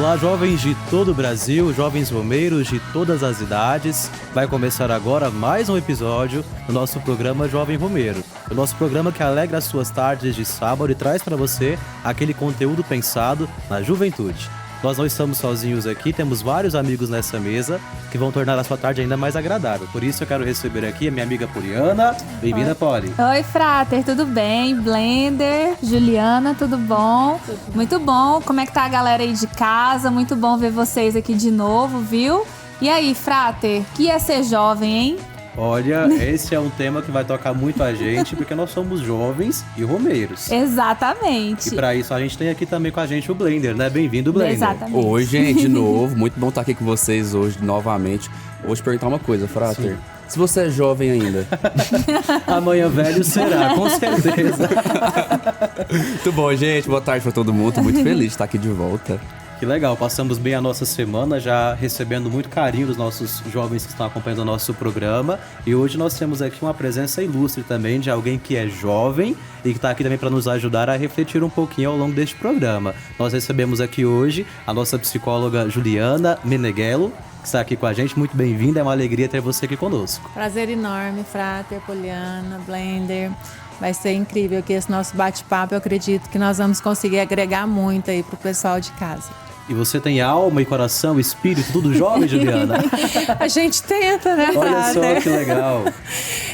Olá, jovens de todo o Brasil, jovens romeiros de todas as idades. Vai começar agora mais um episódio do nosso programa Jovem Romeiro. O nosso programa que alegra as suas tardes de sábado e traz para você aquele conteúdo pensado na juventude. Nós não estamos sozinhos aqui, temos vários amigos nessa mesa que vão tornar a sua tarde ainda mais agradável. Por isso eu quero receber aqui a minha amiga Poliana. Bem-vinda, Poli. Oi, Frater, tudo bem? Blender, Juliana, tudo bom? Muito bom. Como é que tá a galera aí de casa? Muito bom ver vocês aqui de novo, viu? E aí, Frater, que é ser jovem, hein? Olha, esse é um tema que vai tocar muito a gente, porque nós somos jovens e romeiros. Exatamente. E para isso a gente tem aqui também com a gente o Blender, né? Bem-vindo, Blender. Exatamente. Oi, gente, de novo. Muito bom estar aqui com vocês hoje, novamente. Vou te perguntar uma coisa, Frater. Sim. Se você é jovem ainda. Amanhã velho será, com certeza. Muito bom, gente. Boa tarde pra todo mundo. Tô muito feliz de estar aqui de volta. Que legal, passamos bem a nossa semana já recebendo muito carinho dos nossos jovens que estão acompanhando o nosso programa. E hoje nós temos aqui uma presença ilustre também de alguém que é jovem e que está aqui também para nos ajudar a refletir um pouquinho ao longo deste programa. Nós recebemos aqui hoje a nossa psicóloga Juliana Meneghello, que está aqui com a gente. Muito bem-vinda, é uma alegria ter você aqui conosco. Prazer enorme, Frater, Poliana, Blender. Vai ser incrível aqui esse nosso bate-papo. Eu acredito que nós vamos conseguir agregar muito aí pro pessoal de casa. E você tem alma e coração, espírito, tudo jovem, Juliana? A gente tenta, né, Olha Frater? só que legal.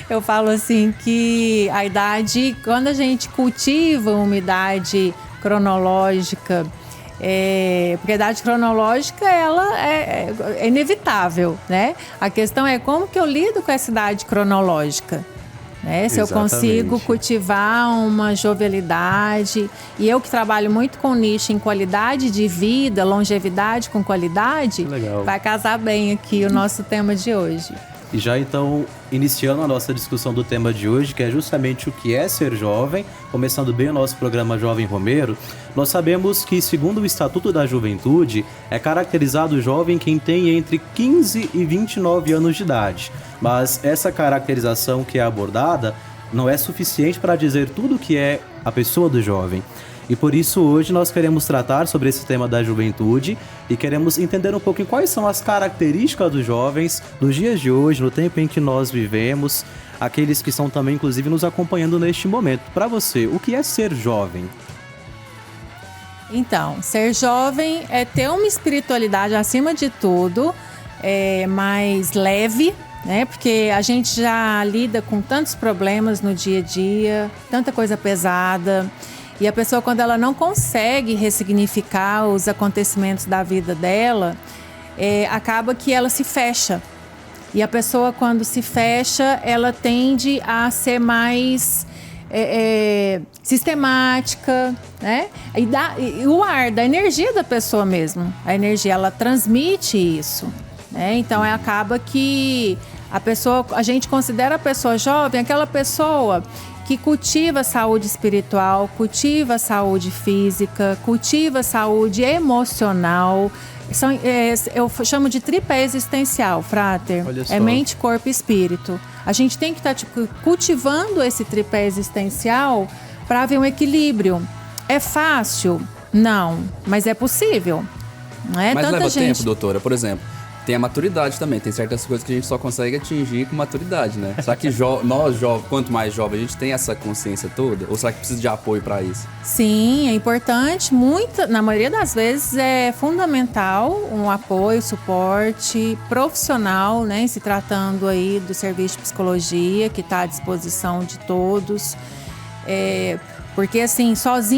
Eu falo assim que a idade, quando a gente cultiva uma idade cronológica, porque a idade cronológica ela é inevitável, né? A questão é como que eu lido com essa idade cronológica. Se eu consigo cultivar uma jovialidade, e eu que trabalho muito com nicho em qualidade de vida, longevidade com qualidade, vai casar bem aqui o nosso tema de hoje. E já então, iniciando a nossa discussão do tema de hoje, que é justamente o que é ser jovem, começando bem o nosso programa Jovem Romeiro, nós sabemos que, segundo o Estatuto da Juventude, é caracterizado o jovem quem tem entre 15 e 29 anos de idade. Mas essa caracterização que é abordada não é suficiente para dizer tudo o que é a pessoa do jovem. E por isso hoje nós queremos tratar sobre esse tema da juventude e queremos entender um pouco quais são as características dos jovens nos dias de hoje, no tempo em que nós vivemos, aqueles que estão também inclusive nos acompanhando neste momento. Para você, o que é ser jovem? Então, ser jovem é ter uma espiritualidade acima de tudo, mais leve, né? Porque a gente já lida com tantos problemas no dia a dia, tanta coisa pesada. E a pessoa, quando ela não consegue ressignificar os acontecimentos da vida dela, acaba que ela se fecha. E a pessoa, quando se fecha, ela tende a ser mais sistemática, né? E o ar, da energia da pessoa mesmo. A energia, ela transmite isso, né? Então, acaba que a gente considera a pessoa jovem aquela pessoa que cultiva a saúde espiritual, cultiva a saúde física, cultiva a saúde emocional. Eu chamo de tripé existencial, Frater. É mente, corpo e espírito. A gente tem que estar cultivando esse tripé existencial para haver um equilíbrio. É fácil? Não, mas é possível. Não é? Mas Tanta leva gente... tempo, doutora. Por exemplo, tem a maturidade também. Tem certas coisas que a gente só consegue atingir com maturidade, né? Será que nós, quanto mais jovens, a gente tem essa consciência toda? Ou será que precisa de apoio para isso? Sim, é importante. Na maioria das vezes é fundamental um apoio, suporte profissional, né? Se tratando aí do serviço de psicologia, que está à disposição de todos. Porque assim,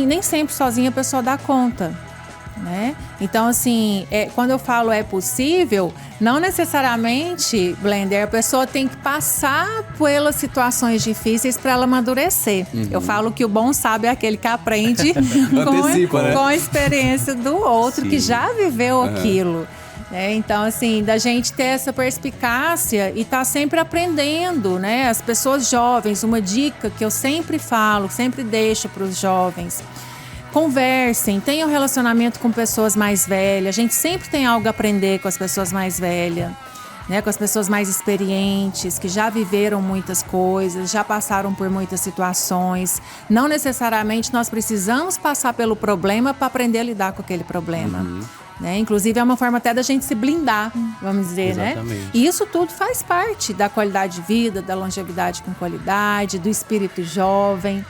nem sempre sozinha a pessoa dá conta. Né? Então, assim, quando eu falo é possível, não necessariamente, Blender, a pessoa tem que passar pelas situações difíceis para ela amadurecer. Eu falo que o bom sábio é aquele que aprende com a experiência do outro, que já viveu aquilo. Então, assim, da gente ter essa perspicácia e estar sempre aprendendo, né? As pessoas jovens, uma dica que eu sempre falo, sempre deixo para os jovens: conversem, tenham relacionamento com pessoas mais velhas. A gente sempre tem algo a aprender com as pessoas mais velhas, né? Com as pessoas mais experientes, que já viveram muitas coisas, já passaram por muitas situações. Não necessariamente nós precisamos passar pelo problema para aprender a lidar com aquele problema. né? Inclusive é uma forma até da gente se blindar, vamos dizer, Exatamente. né? E isso tudo faz parte da qualidade de vida, da longevidade com qualidade, do espírito jovem.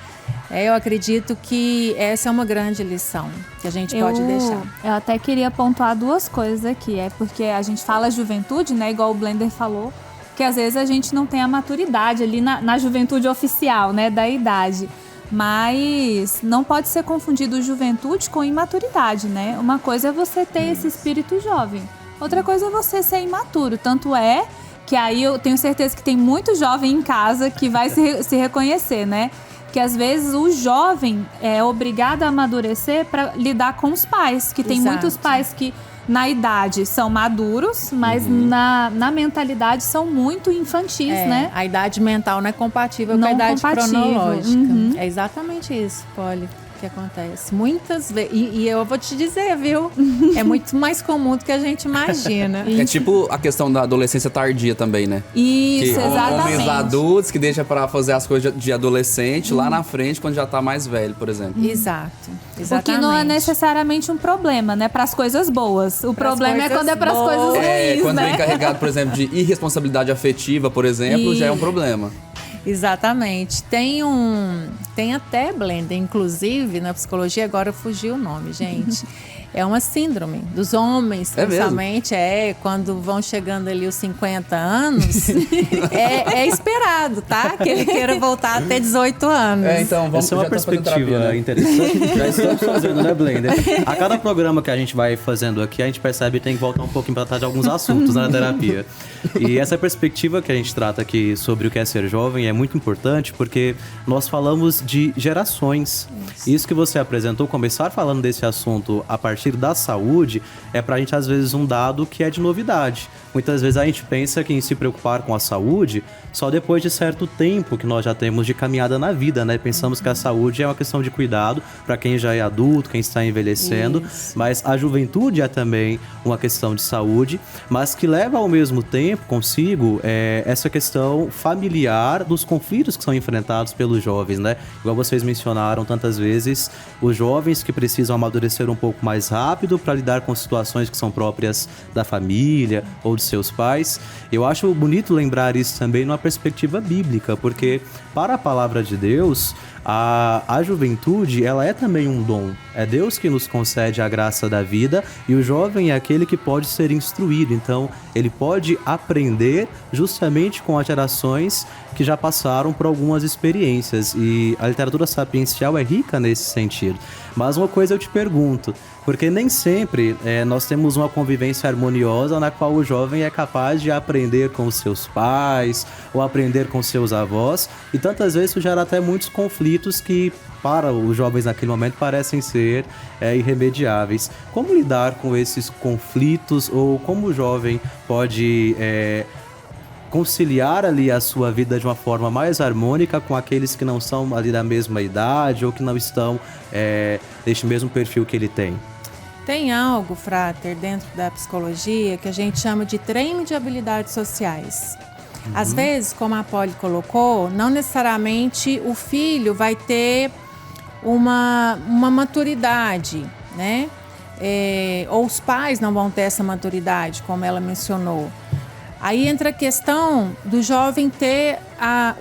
Eu acredito que essa é uma grande lição que a gente pode deixar. Eu até queria pontuar duas coisas aqui. É porque a gente fala juventude, né? Igual o Blender falou, que às vezes a gente não tem a maturidade ali na juventude oficial, né? Da idade. Mas não pode ser confundido juventude com imaturidade, né? Uma coisa é você ter esse espírito jovem. Outra coisa é você ser imaturo. Tanto é que aí eu tenho certeza que tem muito jovem em casa que vai se reconhecer, né? Que às vezes o jovem é obrigado a amadurecer para lidar com os pais. Que tem Exato. muitos pais que na idade são maduros, mas na mentalidade são muito infantis, né? A idade mental não é compatível com Não a idade compatível. cronológica. É exatamente isso, Polly, que acontece. Muitas vezes. E eu vou te dizer, viu? É muito mais comum do que a gente imagina. É tipo a questão da adolescência tardia também, né? Isso, Que homens exatamente. adultos que deixam pra fazer as coisas de adolescente lá na frente, quando já tá mais velho, por exemplo. Exato. O Exatamente. que não é necessariamente um problema, né? Para as coisas boas. O problema é coisas quando é para as boas. coisas ruins, Quando né? vem carregado, por exemplo, de irresponsabilidade afetiva, por exemplo, já é um problema. Exatamente. Tem até, Blender, inclusive, na psicologia, agora fugiu o nome, gente. É uma síndrome dos homens, É mesmo? principalmente. Quando vão chegando ali os 50 anos, é esperado, tá? Que ele queira voltar até 18 anos. Então, vamos Essa é uma já tá fazendo perspectiva terapia, né? interessante. Já estamos fazendo, né, Blender? A cada programa que a gente vai fazendo aqui, a gente percebe que tem que voltar um pouquinho para trás de alguns assuntos na terapia. E essa perspectiva que a gente trata aqui sobre o que é ser jovem é muito importante porque nós falamos de gerações. Isso que você apresentou, começar falando desse assunto a partir da saúde, é pra gente às vezes um dado que é de novidade. Muitas vezes a gente pensa que em se preocupar com a saúde só depois de certo tempo que nós já temos de caminhada na vida, né? Pensamos que a saúde é uma questão de cuidado para quem já é adulto, quem está envelhecendo, mas a juventude é também uma questão de saúde, mas que leva ao mesmo tempo consigo essa questão familiar dos conflitos que são enfrentados pelos jovens, né? Igual vocês mencionaram tantas vezes, os jovens que precisam amadurecer um pouco mais rápido para lidar com situações que são próprias da família ou de seus pais. Eu acho bonito lembrar isso também numa perspectiva bíblica, porque para a palavra de Deus, a juventude, ela é também um dom. É Deus que nos concede a graça da vida e o jovem é aquele que pode ser instruído. Então, ele pode aprender justamente com as gerações que já passaram por algumas experiências. E a literatura sapiencial é rica nesse sentido. Mas uma coisa eu te pergunto, porque nem sempre nós temos uma convivência harmoniosa na qual o jovem é capaz de aprender com os seus pais ou aprender com seus avós, e tantas vezes isso gera até muitos conflitos que para os jovens naquele momento parecem ser irremediáveis. Como lidar com esses conflitos, ou como o jovem pode conciliar ali a sua vida de uma forma mais harmônica com aqueles que não são ali da mesma idade ou que não estão neste mesmo perfil que ele tem? Tem algo, Frater, dentro da psicologia que a gente chama de treino de habilidades sociais. Às vezes, como a Polly colocou, não necessariamente o filho vai ter uma maturidade, né? Ou os pais não vão ter essa maturidade, como ela mencionou. Aí entra a questão do jovem ter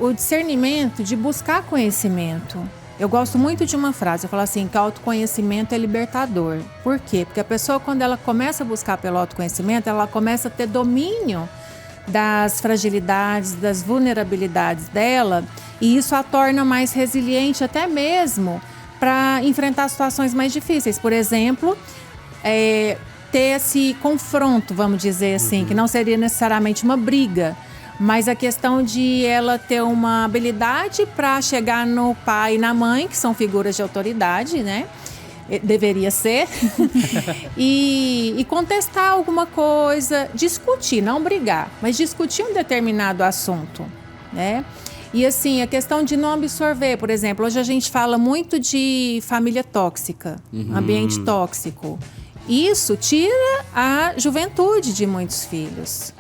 o discernimento de buscar conhecimento. Eu gosto muito de uma frase, eu falo assim, que autoconhecimento é libertador. Por quê? Porque a pessoa, quando ela começa a buscar pelo autoconhecimento, ela começa a ter domínio das fragilidades, das vulnerabilidades dela, e isso a torna mais resiliente até mesmo para enfrentar situações mais difíceis. Por exemplo, ter esse confronto, vamos dizer assim, que não seria necessariamente uma briga, mas a questão de ela ter uma habilidade para chegar no pai e na mãe, que são figuras de autoridade, né? Deveria ser, e contestar alguma coisa, discutir, não brigar, mas discutir um determinado assunto, né? E assim, a questão de não absorver, por exemplo, hoje a gente fala muito de família tóxica, ambiente tóxico. Isso tira a juventude de muitos filhos,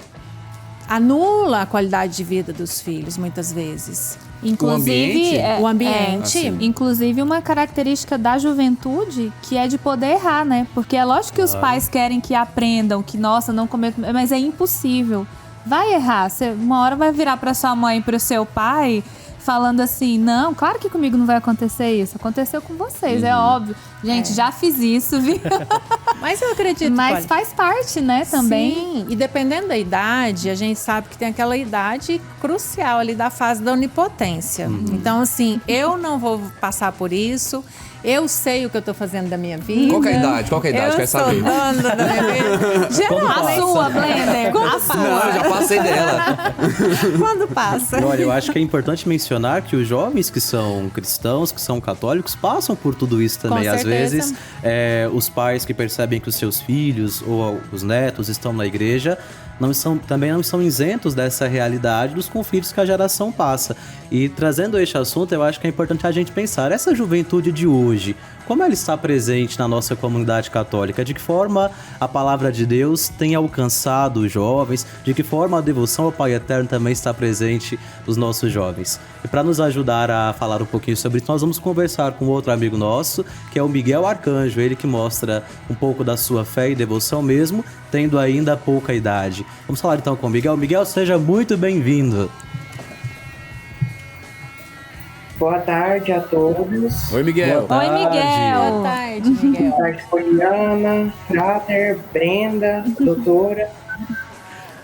anula a qualidade de vida dos filhos, muitas vezes. Inclusive, ambiente? O ambiente. Assim. Inclusive, uma característica da juventude que é de poder errar, né? Porque é lógico que os pais querem que aprendam, que, nossa, não cometam, mas é impossível. Vai errar. Você, uma hora vai virar pra sua mãe e pro seu pai falando assim, não, claro que comigo não vai acontecer isso. Aconteceu com vocês, é óbvio. Gente, já fiz isso, viu? Mas eu acredito, Mas Polly, faz parte, né, também. Sim, e dependendo da idade, a gente sabe que tem aquela idade crucial ali da fase da onipotência. Então, assim, eu não vou passar por isso. Eu sei o que eu tô fazendo da minha vida. Qual que é a idade? Qual que é a idade? Eu Quer sou saber? dona da minha vida. A Geralmente, sua, Blender. Não, eu já passei dela. quando passa. Olha, eu acho que é importante mencionar que os jovens que são cristãos, que são católicos, passam por tudo isso também. Com Às certeza. vezes, os pais que percebem que os seus filhos ou os netos estão na igreja também não são isentos dessa realidade dos conflitos que a geração passa. E trazendo este assunto, eu acho que é importante a gente pensar, essa juventude de hoje, como ela está presente na nossa comunidade católica? De que forma a palavra de Deus tem alcançado os jovens? De que forma a devoção ao Pai Eterno também está presente nos nossos jovens? E para nos ajudar a falar um pouquinho sobre isso, nós vamos conversar com outro amigo nosso, que é o Miguel Arcanjo, ele que mostra um pouco da sua fé e devoção mesmo, tendo ainda pouca idade. Vamos falar então com o Miguel. Miguel, seja muito bem-vindo. Boa tarde a todos. Oi, Miguel. Boa Oi, Miguel. Boa tarde, Miguel. Boa tarde, Poliana, Frater, Brenda, doutora.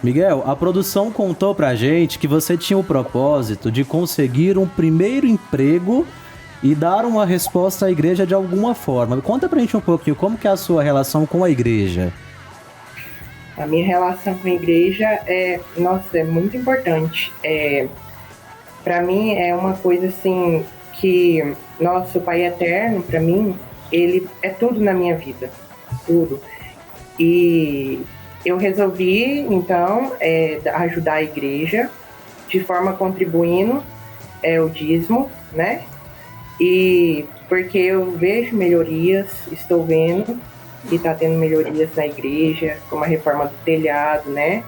Miguel, a produção contou pra gente que você tinha o propósito de conseguir um primeiro emprego e dar uma resposta à igreja de alguma forma. Conta pra gente um pouquinho como que é a sua relação com a igreja. A minha relação com a igreja é muito importante. Para mim é uma coisa assim que nosso Pai Eterno, para mim, ele é tudo na minha vida, tudo. E eu resolvi, então, ajudar a igreja de forma contribuindo o dízimo, né? E porque eu vejo melhorias, estou vendo que está tendo melhorias na igreja, como a reforma do telhado, né?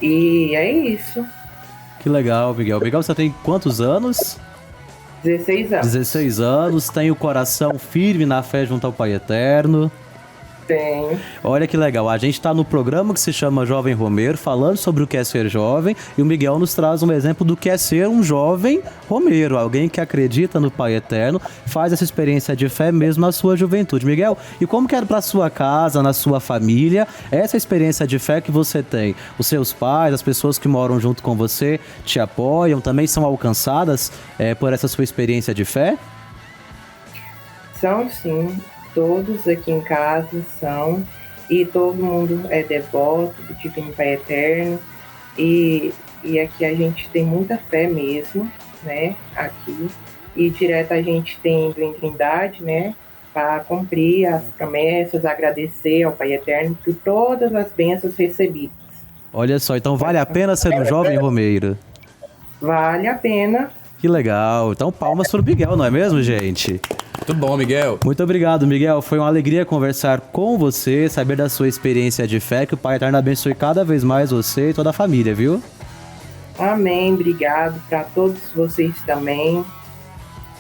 E é isso. Que legal, Miguel. Miguel, você tem quantos anos? 16 anos. 16 anos, tem o coração firme na fé junto ao Pai Eterno. Tenho. Olha que legal, a gente está no programa que se chama Jovem Romeiro, falando sobre o que é ser jovem, e o Miguel nos traz um exemplo do que é ser um jovem romeiro, alguém que acredita no Pai Eterno, faz essa experiência de fé mesmo na sua juventude. Miguel, e como que era para sua casa, na sua família, essa experiência de fé que você tem? Os seus pais, as pessoas que moram junto com você, te apoiam, também são alcançadas por essa sua experiência de fé? São sim. Todos aqui em casa são, e todo mundo é devoto do Divino Pai Eterno, e aqui a gente tem muita fé mesmo, né, aqui, e direto a gente tem ido em Trindade, né, para cumprir as promessas, agradecer ao Pai Eterno por todas as bênçãos recebidas. Olha só, então vale a pena ser um jovem romeiro? Vale a pena. Que legal, então palmas pro Miguel, não é mesmo, gente? Tudo bom, Miguel? Muito obrigado, Miguel. Foi uma alegria conversar com você, saber da sua experiência de fé, que o Pai Eterno abençoe cada vez mais você e toda a família, viu? Amém, obrigado para todos vocês também.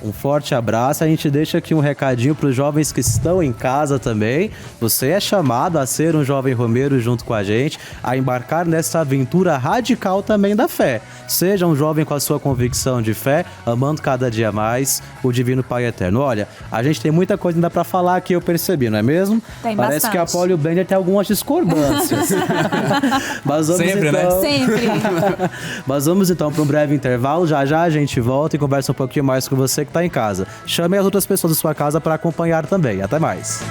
Um forte abraço. A gente deixa aqui um recadinho para os jovens que estão em casa também. Você é chamado a ser um jovem romeiro junto com a gente, a embarcar nessa aventura radical também da fé. Seja um jovem com a sua convicção de fé, amando cada dia mais o Divino Pai Eterno. Olha, a gente tem muita coisa ainda para falar aqui, eu percebi, não é mesmo? Tem Parece bastante. que a Polly e o Blender tem algumas discordâncias. Mas vamos Sempre, né? então... Sempre. Mas vamos então para um breve intervalo. Já já a gente volta e conversa um pouquinho mais com você que está em casa. Chame as outras pessoas da sua casa para acompanhar também. Até mais.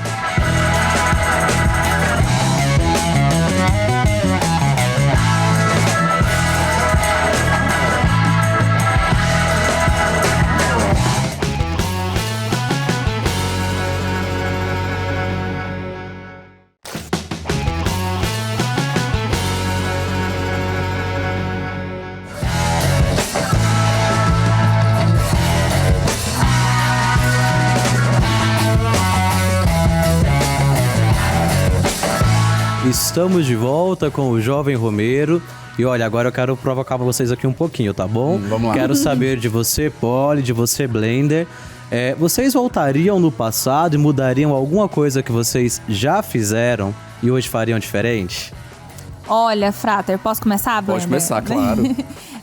Estamos de volta com o Jovem Romeiro E olha, agora eu quero provocar vocês aqui um pouquinho, tá bom? Vamos lá. Quero saber de você, Polly, de você, Blender. Vocês voltariam no passado e mudariam alguma coisa que vocês já fizeram e hoje fariam diferente? Olha, Frater, posso começar, Blender? Pode começar, claro.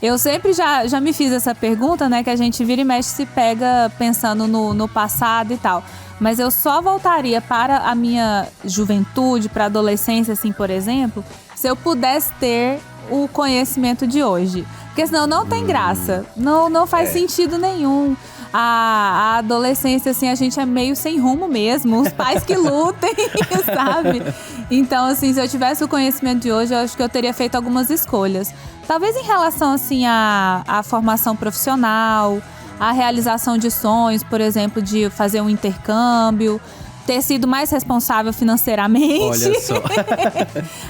Eu sempre já me fiz essa pergunta, né? Que a gente vira e mexe se pega pensando no passado e tal. Mas eu só voltaria para a minha juventude, para a adolescência, assim, por exemplo, se eu pudesse ter o conhecimento de hoje. Porque senão não tem graça. Não faz sentido nenhum. A adolescência, assim, a gente é meio sem rumo mesmo. Os pais que lutem, sabe? Então, assim, se eu tivesse o conhecimento de hoje, eu acho que eu teria feito algumas escolhas. Talvez em relação, assim, à formação profissional, à realização de sonhos, por exemplo, de fazer um intercâmbio, ter sido mais responsável financeiramente. Olha só.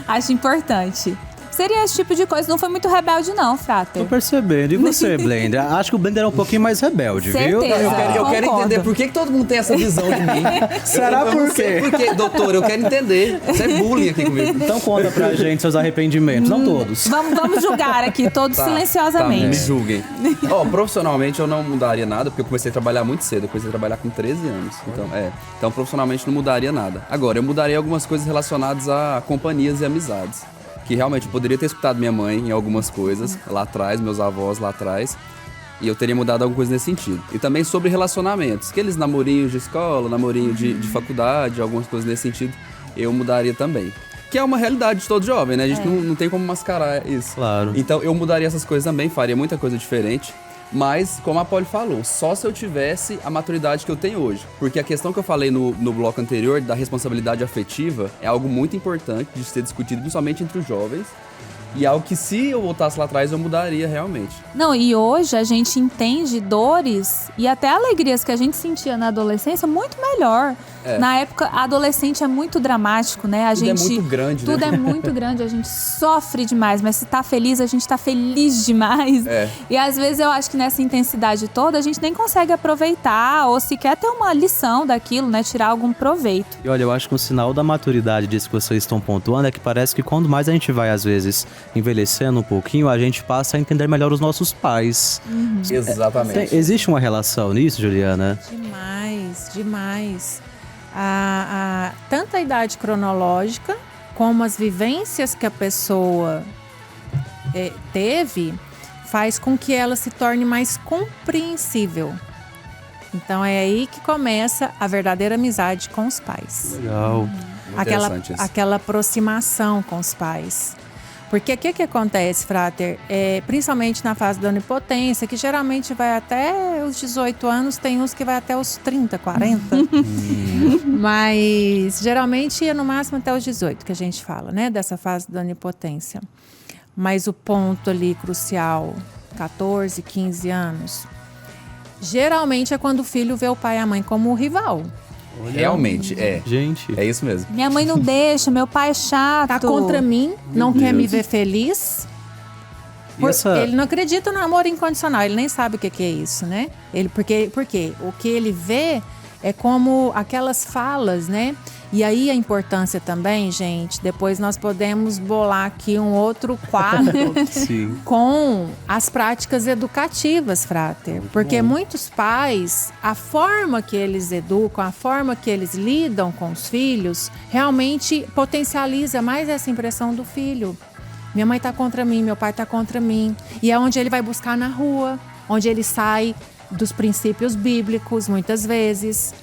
Acho importante. Seria esse tipo de coisa. Não foi muito rebelde, não, Frater. Tô percebendo. E você, Blender? Acho que o Blender é um pouquinho mais rebelde, viu? Certeza. Eu quero Concordo. entender por que todo mundo tem essa visão de mim. Será eu por não sei quê? por quê, doutor, eu quero entender. Isso é bullying aqui comigo. Então conta pra gente seus arrependimentos, não todos. Vamos julgar aqui, todos Tá, me silenciosamente. julguem. Profissionalmente eu não mudaria nada, porque eu comecei a trabalhar muito cedo. Eu comecei a trabalhar com 13 anos. Então profissionalmente não mudaria nada. Agora, eu mudaria algumas coisas relacionadas a companhias e amizades. Que realmente eu poderia ter escutado minha mãe em algumas coisas lá atrás, meus avós lá atrás. E eu teria mudado alguma coisa nesse sentido. E também sobre relacionamentos. Aqueles namorinhos de escola, namorinho de faculdade, algumas coisas nesse sentido, eu mudaria também. Que é uma realidade de todo jovem, né? A gente não tem como mascarar isso. Claro. Então eu mudaria essas coisas também, faria muita coisa diferente. Mas, como a Polly falou, só se eu tivesse a maturidade que eu tenho hoje. Porque a questão que eu falei no bloco anterior, da responsabilidade afetiva, é algo muito importante de ser discutido, principalmente entre os jovens. E é algo que, se eu voltasse lá atrás, eu mudaria realmente. Não, e hoje a gente entende dores e até alegrias que a gente sentia na adolescência muito melhor. Na época, adolescente é muito dramático, né? Tudo é muito grande, né? Tudo é muito grande, a gente sofre demais, mas se tá feliz, a gente tá feliz demais. E às vezes eu acho que nessa intensidade toda, a gente nem consegue aproveitar ou sequer ter uma lição daquilo, né? Tirar algum proveito. E olha, eu acho que um sinal da maturidade disso que vocês estão pontuando é que parece que quando mais a gente vai, às vezes, envelhecendo um pouquinho, a gente passa a entender melhor os nossos pais. Exatamente. Existe uma relação nisso, Juliana? Demais. Tanto a idade cronológica, como as vivências que a pessoa teve, faz com que ela se torne mais compreensível. Então é aí que começa a verdadeira amizade com os pais. Legal. Interessante isso. Aquela aproximação com os pais. Porque o que acontece, Frater? Principalmente na fase da onipotência, que geralmente vai até os 18 anos, tem uns que vai até os 30, 40. Mas geralmente é no máximo até os 18 que a gente fala, né? Dessa fase da onipotência. Mas o ponto ali crucial, 14, 15 anos, geralmente é quando o filho vê o pai e a mãe como rival. Realmente, Gente. É isso mesmo. Minha mãe não deixa, meu pai é chato. Tá contra mim, não quer me ver feliz. Ele não acredita no amor incondicional, ele nem sabe o que é isso, né? Porque o que ele vê é como aquelas falas, né? E aí a importância também, gente, depois nós podemos bolar aqui um outro quadro Sim. com as práticas educativas, Frater. Porque muitos pais, a forma que eles educam, a forma que eles lidam com os filhos, realmente potencializa mais essa impressão do filho. Minha mãe tá contra mim, meu pai tá contra mim. E é onde ele vai buscar na rua, onde ele sai dos princípios bíblicos, muitas vezes.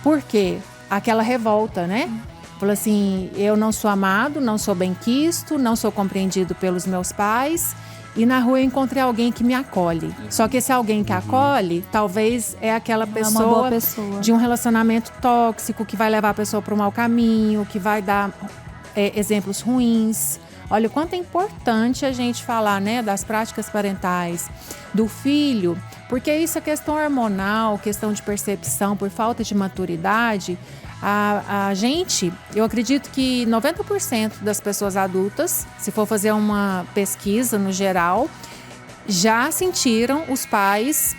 Por quê? Aquela revolta, né? Fala assim, eu não sou amado, não sou benquisto, não sou compreendido pelos meus pais. E na rua eu encontrei alguém que me acolhe. Só que esse alguém que acolhe, talvez é aquela É uma boa pessoa pessoa. de um relacionamento tóxico, que vai levar a pessoa para o mau caminho, que vai dar exemplos ruins. Olha o quanto é importante a gente falar, né, das práticas parentais, do filho, porque isso é questão hormonal, questão de percepção, por falta de maturidade. A gente, eu acredito que 90% das pessoas adultas, se for fazer uma pesquisa no geral, já sentiram os pais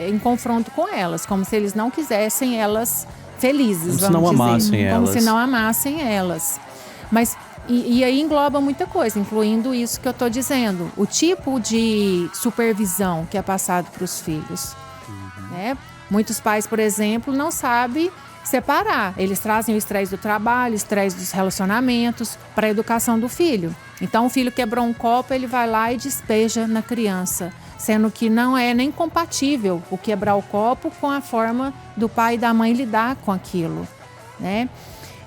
em confronto com elas, como se eles não quisessem elas felizes, Como se não amassem Como elas. se não amassem elas. Mas E aí engloba muita coisa, incluindo isso que eu estou dizendo. O tipo de supervisão que é passado para os filhos. Né? Muitos pais, por exemplo, não sabem separar. Eles trazem o estresse do trabalho, o estresse dos relacionamentos para a educação do filho. Então, o filho quebrou um copo, ele vai lá e despeja na criança, sendo que não é nem compatível o quebrar o copo com a forma do pai e da mãe lidar com aquilo, né?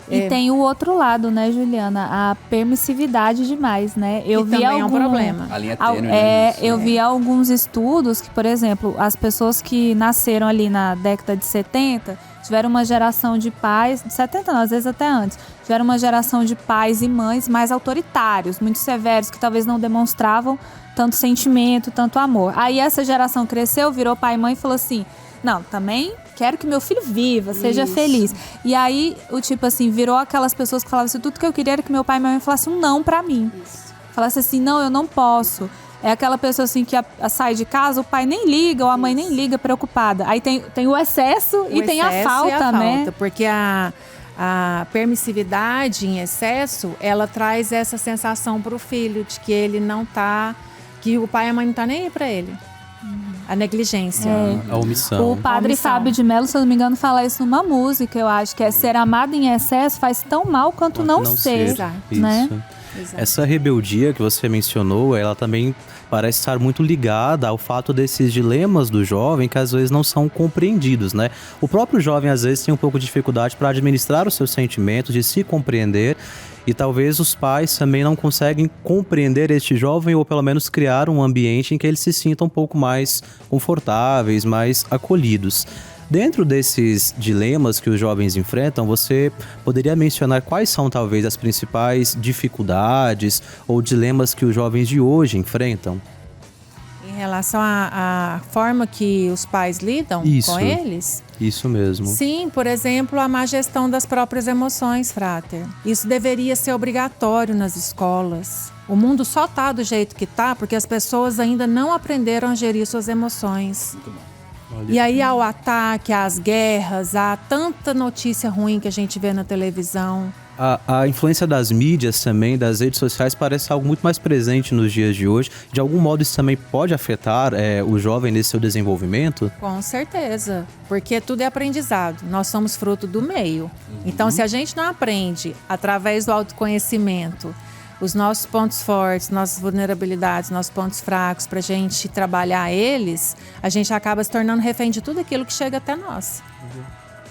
E tem o outro lado, né, Juliana? A permissividade demais, né? Eu vi também é um problema. A linha tênue, né? Eu vi alguns estudos que, por exemplo, as pessoas que nasceram ali na década de 70 tiveram uma geração de pais, de 70 não, às vezes até antes, tiveram uma geração de pais e mães mais autoritários, muito severos, que talvez não demonstravam tanto sentimento, tanto amor. Aí essa geração cresceu, virou pai e mãe e falou assim, não, também quero que meu filho viva, seja feliz. E aí, o tipo assim, virou aquelas pessoas que falavam assim, tudo que eu queria era que meu pai e minha mãe falassem um não pra mim. Falasse assim, não, eu não posso. É aquela pessoa assim que sai de casa, o pai nem liga, ou a mãe nem liga, preocupada. Aí tem o excesso e tem a falta, né? Porque a permissividade em excesso, ela traz essa sensação pro filho de que ele não tá, que o pai e a mãe não tá nem aí pra ele. A negligência. A omissão. O padre Fábio de Mello, se eu não me engano, fala isso numa música, eu acho, que é ser amado em excesso faz tão mal quanto não ser. Isso. Né? Exato. Essa rebeldia que você mencionou, ela também parece estar muito ligada ao fato desses dilemas do jovem que às vezes não são compreendidos, né? O próprio jovem às vezes tem um pouco de dificuldade para administrar os seus sentimentos, de se compreender, e talvez os pais também não conseguem compreender este jovem ou pelo menos criar um ambiente em que eles se sintam um pouco mais confortáveis, mais acolhidos. Dentro desses dilemas que os jovens enfrentam, você poderia mencionar quais são talvez as principais dificuldades ou dilemas que os jovens de hoje enfrentam? Em relação à forma que os pais lidam com eles? Isso mesmo. Sim, por exemplo, a má gestão das próprias emoções, Frater. Isso deveria ser obrigatório nas escolas. O mundo só está do jeito que está porque as pessoas ainda não aprenderam a gerir suas emoções. Muito bom. E aí há o ataque, há as guerras, há tanta notícia ruim que a gente vê na televisão. A influência das mídias também, das redes sociais, parece algo muito mais presente nos dias de hoje. De algum modo isso também pode afetar o jovem nesse seu desenvolvimento? Com certeza, porque tudo é aprendizado. Nós somos fruto do meio. Então, se a gente não aprende através do autoconhecimento os nossos pontos fortes, nossas vulnerabilidades, nossos pontos fracos, para a gente trabalhar eles, a gente acaba se tornando refém de tudo aquilo que chega até nós.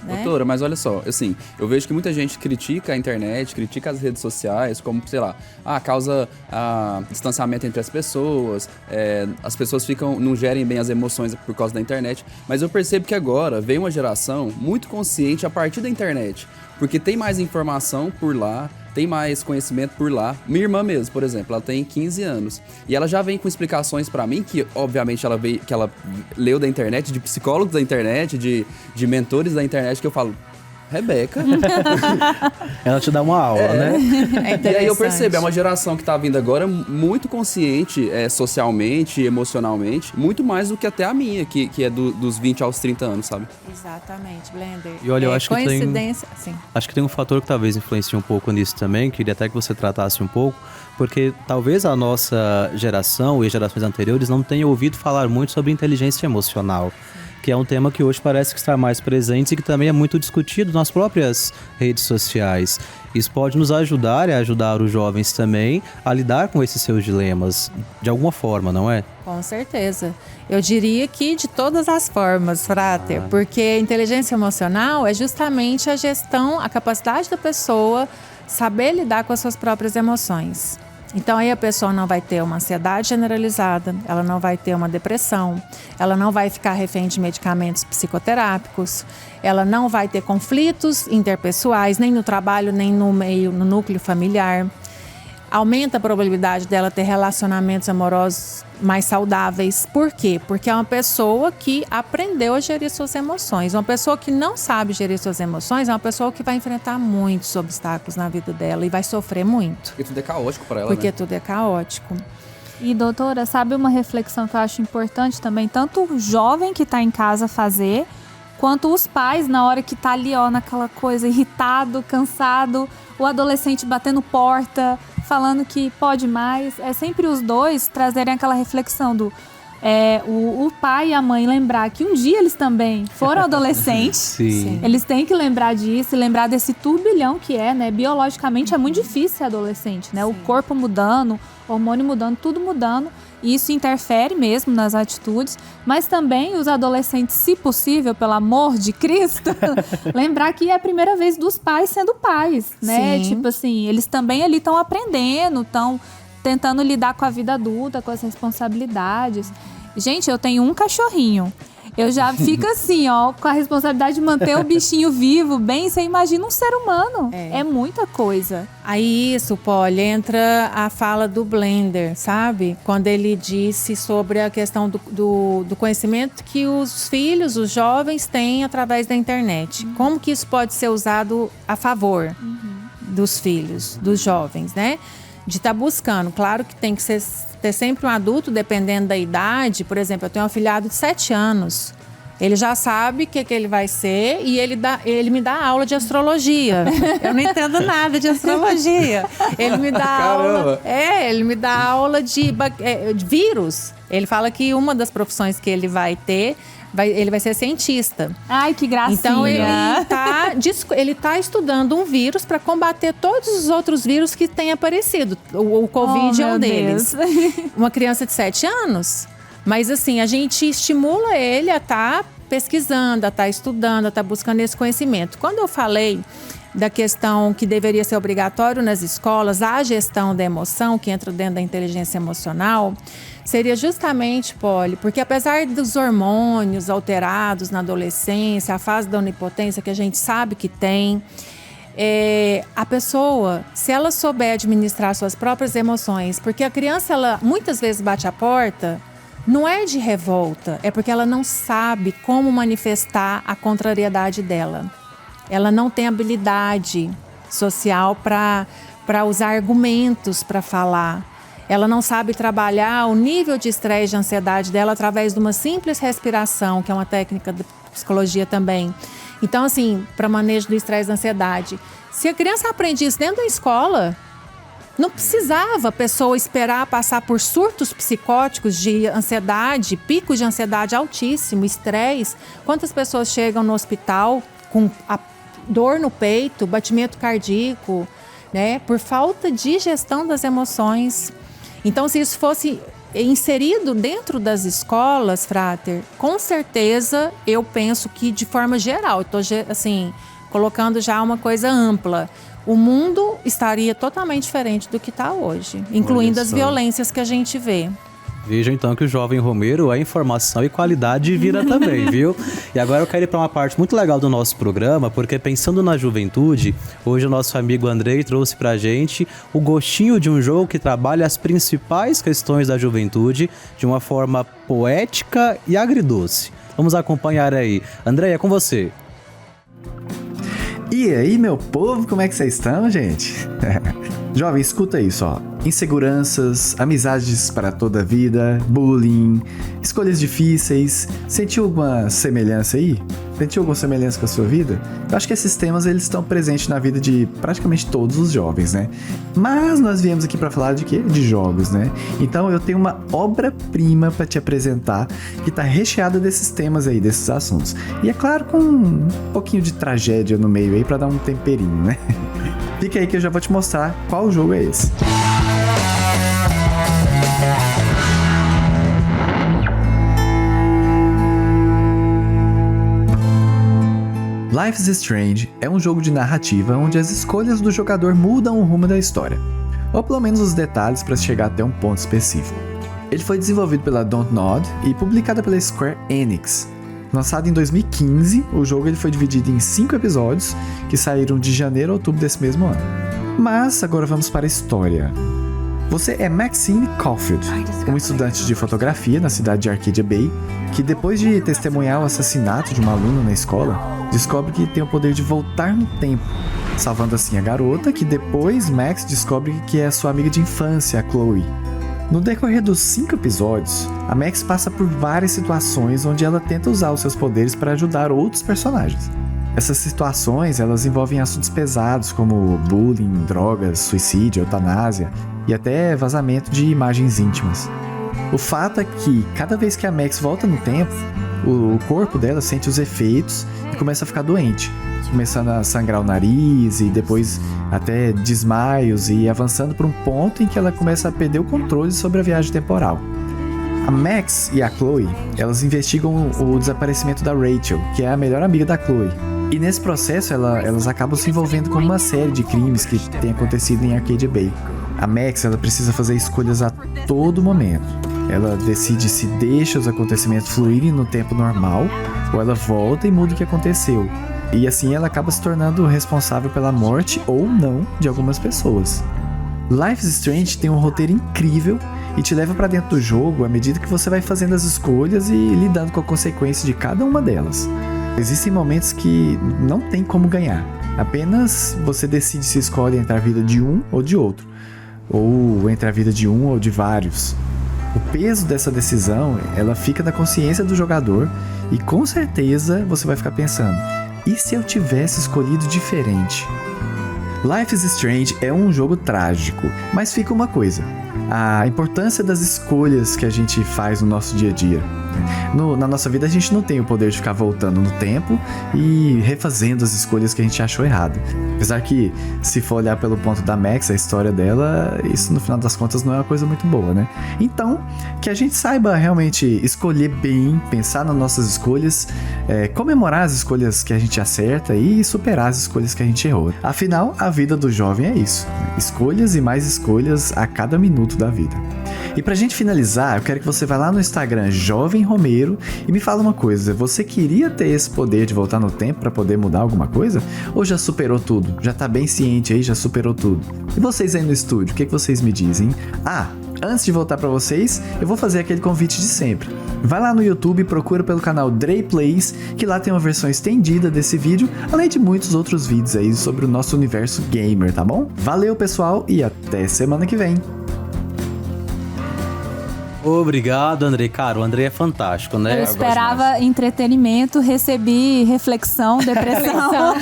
Né? Doutora, mas olha só, assim, eu vejo que muita gente critica a internet, critica as redes sociais, como, sei lá, causa distanciamento entre as pessoas não gerem bem as emoções por causa da internet, mas eu percebo que agora vem uma geração muito consciente a partir da internet, porque tem mais informação por lá, tem mais conhecimento por lá. Minha irmã mesmo, por exemplo, ela tem 15 anos. E ela já vem com explicações pra mim, que obviamente ela leu da internet, de psicólogos da internet, de mentores da internet, que eu falo, Rebeca. Ela te dá uma aula, né? E aí eu percebo, é uma geração que tá vindo agora muito consciente socialmente, emocionalmente, muito mais do que até a minha, que é dos 20 aos 30 anos, sabe? Exatamente, Blender. E olha, eu acho que coincidência, acho que tem um fator que talvez influencie um pouco nisso também, queria até que você tratasse um pouco, porque talvez a nossa geração e as gerações anteriores não tenham ouvido falar muito sobre inteligência emocional. Que é um tema que hoje parece que está mais presente e que também é muito discutido nas próprias redes sociais. Isso pode nos ajudar e ajudar os jovens também a lidar com esses seus dilemas, de alguma forma, não é? Com certeza. Eu diria que de todas as formas, Frater, porque a inteligência emocional é justamente a gestão, a capacidade da pessoa saber lidar com as suas próprias emoções. Então aí a pessoa não vai ter uma ansiedade generalizada, ela não vai ter uma depressão, ela não vai ficar refém de medicamentos psicoterápicos, ela não vai ter conflitos interpessoais, nem no trabalho, nem no núcleo familiar. Aumenta a probabilidade dela ter relacionamentos amorosos mais saudáveis. Por quê? Porque é uma pessoa que aprendeu a gerir suas emoções. Uma pessoa que não sabe gerir suas emoções é uma pessoa que vai enfrentar muitos obstáculos na vida dela e vai sofrer muito. Porque tudo é caótico para ela, Porque né? tudo é caótico. E, doutora, sabe uma reflexão que eu acho importante também, tanto o jovem que está em casa fazer, quanto os pais, na hora que tá ali, ó, naquela coisa, irritado, cansado, o adolescente batendo porta, falando que pode mais. É sempre os dois trazerem aquela reflexão do o pai e a mãe lembrar que um dia eles também foram adolescentes. Sim. Eles têm que lembrar disso, lembrar desse turbilhão que é, né? Biologicamente é muito difícil ser adolescente, né? Sim. O corpo mudando, o hormônio mudando, tudo mudando. E isso interfere mesmo nas atitudes, mas também os adolescentes, se possível, pelo amor de Cristo, lembrar que é a primeira vez dos pais sendo pais, né? Sim. Tipo assim, eles também ali estão aprendendo, estão tentando lidar com a vida adulta, com as responsabilidades. Gente, eu tenho um cachorrinho. Eu já fico assim, ó, com a responsabilidade de manter o bichinho vivo, bem, você imagina um ser humano. É muita coisa. Aí isso, Polly, entra a fala do Blender, sabe? Quando ele disse sobre a questão do conhecimento que os filhos, os jovens têm através da internet. Como que isso pode ser usado a favor dos filhos, dos jovens, né? De estar buscando. Claro que tem que ter sempre um adulto, dependendo da idade. Por exemplo, eu tenho um afilhado de 7 anos. Ele já sabe o que ele vai ser e ele me dá aula de astrologia. Eu não entendo nada de astrologia. Ele me dá aula. Ele me dá aula de vírus. Ele fala que uma das profissões que ele vai ter, ele vai ser cientista. Ai, que gracinha. Então ele tá estudando um vírus para combater todos os outros vírus que têm aparecido. O Covid é um deles. Uma criança de 7 anos. Mas assim, a gente estimula ele a estar pesquisando, a estar estudando, a estar buscando esse conhecimento. Quando eu falei da questão que deveria ser obrigatório nas escolas, a gestão da emoção, que entra dentro da inteligência emocional, seria justamente, Polly, porque apesar dos hormônios alterados na adolescência, a fase da onipotência que a gente sabe que tem, a pessoa, se ela souber administrar suas próprias emoções, porque a criança, ela muitas vezes bate a porta, não é de revolta, é porque ela não sabe como manifestar a contrariedade dela. Ela não tem habilidade social para usar argumentos para falar. Ela não sabe trabalhar o nível de estresse, de ansiedade dela através de uma simples respiração, que é uma técnica da psicologia também. Então, assim, para manejo do estresse e da ansiedade. Se a criança aprende isso dentro da escola, não precisava a pessoa esperar passar por surtos psicóticos de ansiedade, picos de ansiedade altíssimo, estresse. Quantas pessoas chegam no hospital com a dor no peito, batimento cardíaco, né? Por falta de gestão das emoções. Então, se isso fosse inserido dentro das escolas, Frater, com certeza eu penso que de forma geral, eu estou assim, colocando já uma coisa ampla, o mundo estaria totalmente diferente do que está hoje, incluindo as violências que a gente vê. Veja então que o Jovem Romeiro é informação e qualidade de vida também, viu? E agora eu quero ir para uma parte muito legal do nosso programa, porque pensando na juventude, hoje o nosso amigo Andrei trouxe pra gente o gostinho de um jogo que trabalha as principais questões da juventude de uma forma poética e agridoce. Vamos acompanhar aí. Andrei, é com você. E aí, meu povo, como é que vocês estão, gente? Jovem, escuta isso, ó. Inseguranças, amizades para toda a vida, bullying, escolhas difíceis. Sentiu alguma semelhança aí? Sentiu alguma semelhança com a sua vida? Eu acho que esses temas, eles estão presentes na vida de praticamente todos os jovens, né? Mas nós viemos aqui para falar de quê? De jogos, né? Então eu tenho uma obra-prima para te apresentar que tá recheada desses temas aí, desses assuntos. E é claro, com um pouquinho de tragédia no meio aí para dar um temperinho, né? Fica aí que eu já vou te mostrar qual jogo é esse. Life is Strange é um jogo de narrativa onde as escolhas do jogador mudam o rumo da história, ou pelo menos os detalhes para chegar até um ponto específico. Ele foi desenvolvido pela Dontnod e publicado pela Square Enix. Lançado em 2015, o jogo ele foi dividido em 5 episódios que saíram de janeiro a outubro desse mesmo ano. Mas agora vamos para a história. Você é Maxine Caulfield, um estudante de fotografia na cidade de Arcadia Bay, que depois de testemunhar o assassinato de uma aluna na escola, descobre que tem o poder de voltar no tempo, salvando assim a garota, que depois Max descobre que é sua amiga de infância, a Chloe. No decorrer dos 5 episódios, a Max passa por várias situações onde ela tenta usar os seus poderes para ajudar outros personagens. Essas situações, elas envolvem assuntos pesados como bullying, drogas, suicídio, eutanásia e até vazamento de imagens íntimas. O fato é que cada vez que a Max volta no tempo, o corpo dela sente os efeitos e começa a ficar doente, começando a sangrar o nariz e depois até desmaios e avançando para um ponto em que ela começa a perder o controle sobre a viagem temporal. A Max e a Chloe, elas investigam o desaparecimento da Rachel, que é a melhor amiga da Chloe. E nesse processo elas acabam se envolvendo com uma série de crimes que tem acontecido em Arcadia Bay. A Max, ela precisa fazer escolhas a todo momento. Ela decide se deixa os acontecimentos fluírem no tempo normal ou ela volta e muda o que aconteceu. E assim ela acaba se tornando responsável pela morte ou não de algumas pessoas. Life is Strange tem um roteiro incrível e te leva pra dentro do jogo à medida que você vai fazendo as escolhas e lidando com a consequência de cada uma delas. Existem momentos que não tem como ganhar. Apenas você decide se escolhe entre a vida de um ou de outro, ou entre a vida de um ou de vários. O peso dessa decisão, ela fica na consciência do jogador e com certeza você vai ficar pensando: e se eu tivesse escolhido diferente? Life is Strange é um jogo trágico, mas fica uma coisa: a importância das escolhas que a gente faz no nosso dia a dia. Na nossa vida a gente não tem o poder de ficar voltando no tempo e refazendo as escolhas que a gente achou errado. Apesar que, se for olhar pelo ponto da Max, a história dela, isso no final das contas não é uma coisa muito boa, né? Então, que a gente saiba realmente escolher bem, pensar nas nossas escolhas, comemorar as escolhas que a gente acerta e superar as escolhas que a gente errou. Afinal, a vida do jovem é isso: escolhas e mais escolhas a cada minuto da vida. E pra gente finalizar, eu quero que você vá lá no Instagram Jovem Romero e me fala uma coisa: você queria ter esse poder de voltar no tempo pra poder mudar alguma coisa? Ou já superou tudo? Já tá bem ciente aí, já superou tudo? E vocês aí no estúdio, o que vocês me dizem? Antes de voltar pra vocês, eu vou fazer aquele convite de sempre. Vai lá no YouTube e procura pelo canal Dre Plays, que lá tem uma versão estendida desse vídeo, além de muitos outros vídeos aí sobre o nosso universo gamer, tá bom? Valeu, pessoal, e até semana que vem! Obrigado, Andrei. Cara, o Andrei é fantástico, né? Eu esperava entretenimento, recebi reflexão, depressão.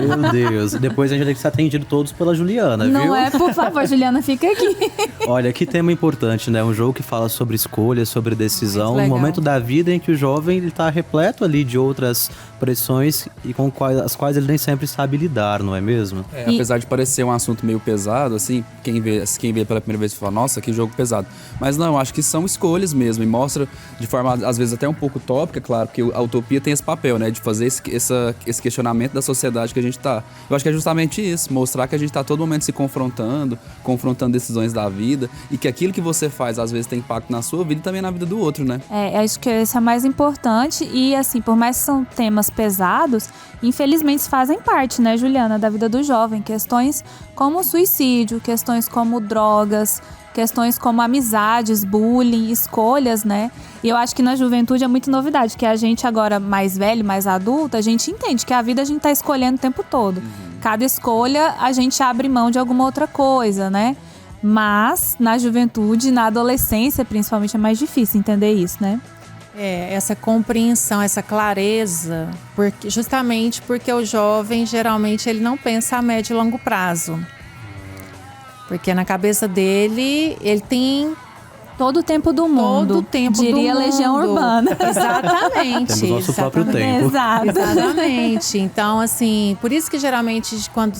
Meu Deus. Depois a gente vai ter que ser atendido todos pela Juliana, viu? Não é? Por favor, Juliana, fica aqui. Olha, que tema importante, né? Um jogo que fala sobre escolha, sobre decisão. Um momento da vida em que o jovem ele tá repleto ali de outras pressões e com as quais ele nem sempre sabe lidar, não é mesmo? Apesar de parecer um assunto meio pesado, assim, quem vê pela primeira vez fala: nossa, que jogo pesado. Mas não, acho que são escolhas mesmo, e mostra de forma, às vezes, até um pouco utópica, claro, porque a utopia tem esse papel, né, de fazer esse questionamento da sociedade que a gente tá. Eu acho que é justamente isso, mostrar que a gente tá a todo momento se confrontando decisões da vida, e que aquilo que você faz, às vezes, tem impacto na sua vida e também na vida do outro, né? Acho que isso é mais importante, e assim, por mais que são temas pesados, infelizmente fazem parte, né, Juliana, da vida do jovem, questões como suicídio, questões como drogas, questões como amizades, bullying, escolhas, né? E eu acho que na juventude é muito novidade, que a gente agora mais velho, mais adulto, a gente entende que a vida a gente tá escolhendo o tempo todo. Cada escolha a gente abre mão de alguma outra coisa, né? Mas na juventude, na adolescência principalmente, é mais difícil entender isso, né? Essa compreensão, essa clareza, justamente porque o jovem geralmente ele não pensa a médio e longo prazo. Porque na cabeça dele, ele tem todo o tempo do mundo. Todo o tempo diria do mundo. Legião Urbana. Exatamente. Temos nosso próprio tempo. Exato. Exatamente. Então, assim, por isso que geralmente quando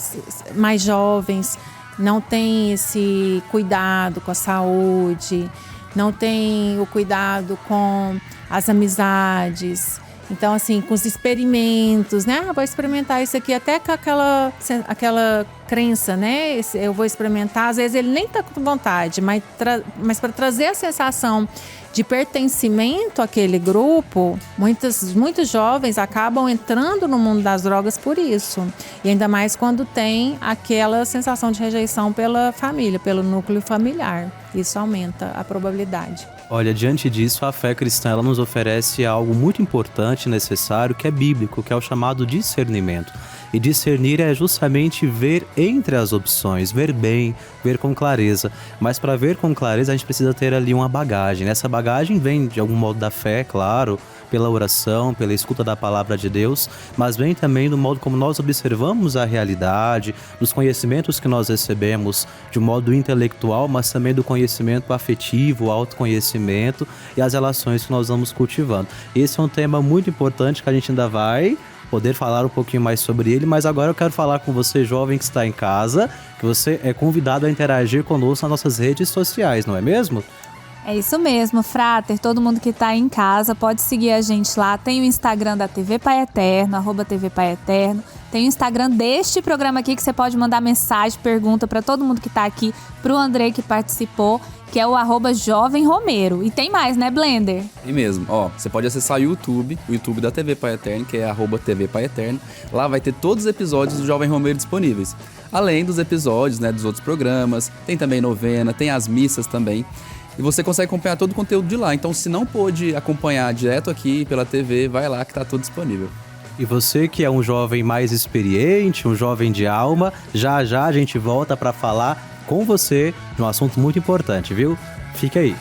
mais jovens não têm esse cuidado com a saúde, não têm o cuidado com as amizades. Então, assim, com os experimentos, né? Vou experimentar isso aqui, até com aquela crença, né? Eu vou experimentar, às vezes ele nem tá com vontade, mas para trazer a sensação de pertencimento àquele grupo, muitos jovens acabam entrando no mundo das drogas por isso. E ainda mais quando tem aquela sensação de rejeição pela família, pelo núcleo familiar. Isso aumenta a probabilidade. Olha, diante disso, a fé cristã ela nos oferece algo muito importante e necessário, que é bíblico, que é o chamado discernimento. E discernir é justamente ver entre as opções, ver bem, ver com clareza. Mas para ver com clareza a gente precisa ter ali uma bagagem. Essa bagagem vem de algum modo da fé, claro, pela oração, pela escuta da palavra de Deus, mas vem também do modo como nós observamos a realidade, dos conhecimentos que nós recebemos de um modo intelectual, mas também do conhecimento afetivo, autoconhecimento e as relações que nós vamos cultivando. Esse é um tema muito importante que a gente ainda vai poder falar um pouquinho mais sobre ele, mas agora eu quero falar com você, jovem que está em casa, que você é convidado a interagir conosco nas nossas redes sociais, não é mesmo? É isso mesmo, Frater. Todo mundo que tá em casa pode seguir a gente lá. Tem o Instagram da TV Pai Eterno, @TV Pai Eterno. Tem o Instagram deste programa aqui que você pode mandar mensagem, pergunta para todo mundo que tá aqui, pro Andrei que participou, que é o @Jovem Romero. E tem mais, né, Blender? E mesmo, ó, você pode acessar o YouTube da TV Pai Eterno, que é @TV Pai Eterno. Lá vai ter todos os episódios do Jovem Romero disponíveis. Além dos episódios, né, dos outros programas, tem também novena, tem as missas também. E você consegue acompanhar todo o conteúdo de lá. Então, se não pôde acompanhar direto aqui pela TV, vai lá que tá tudo disponível. E você que é um jovem mais experiente, um jovem de alma, já já a gente volta para falar com você de um assunto muito importante, viu? Fique aí.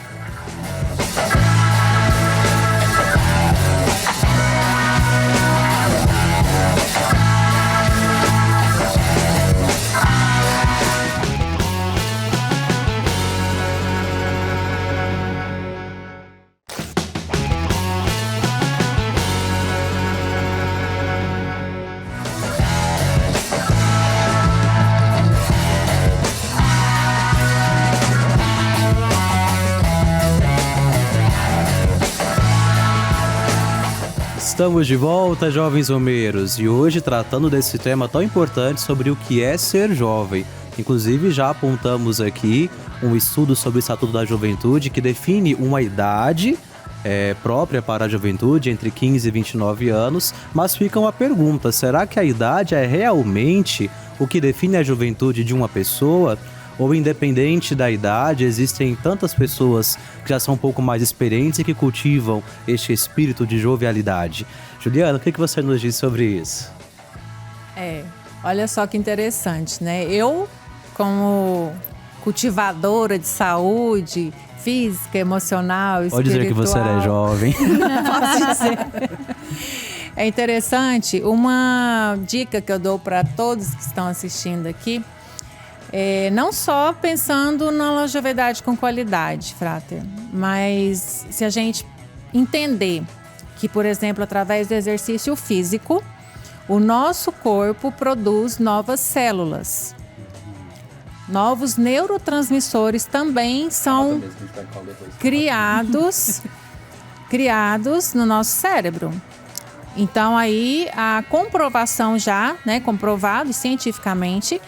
Estamos de volta, jovens romeiros, e hoje tratando desse tema tão importante sobre o que é ser jovem. Inclusive já apontamos aqui um estudo sobre o Estatuto da Juventude que define uma idade própria para a juventude, entre 15 e 29 anos, mas fica uma pergunta, será que a idade é realmente o que define a juventude de uma pessoa? Ou independente da idade, existem tantas pessoas que já são um pouco mais experientes e que cultivam este espírito de jovialidade? Juliana, o que você nos diz sobre isso? Olha só que interessante, né? Eu, como cultivadora de saúde física, emocional, espiritual... Pode dizer que você é jovem. Posso dizer. É interessante, uma dica que eu dou para todos que estão assistindo aqui, não só pensando na longevidade com qualidade, Frater, mas se a gente entender que, por exemplo, através do exercício físico, o nosso corpo produz novas células. Novos neurotransmissores também são criados no nosso cérebro. Então, aí, a comprovação já, né, comprovado cientificamente,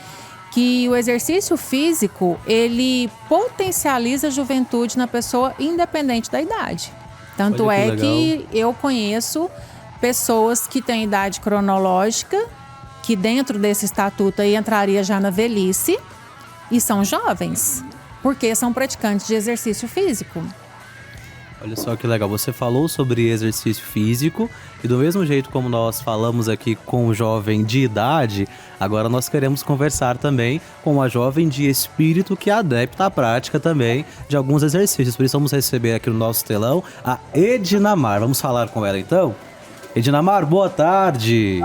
que o exercício físico, ele potencializa a juventude na pessoa independente da idade. Tanto é que eu conheço pessoas que têm idade cronológica, que dentro desse estatuto aí entraria já na velhice, e são jovens, porque são praticantes de exercício físico. Olha só que legal, você falou sobre exercício físico e do mesmo jeito como nós falamos aqui com o jovem de idade, agora nós queremos conversar também com a jovem de espírito que é adepta à prática também de alguns exercícios. Por isso vamos receber aqui no nosso telão a Edinamar. Vamos falar com ela então? Edinamar, boa tarde!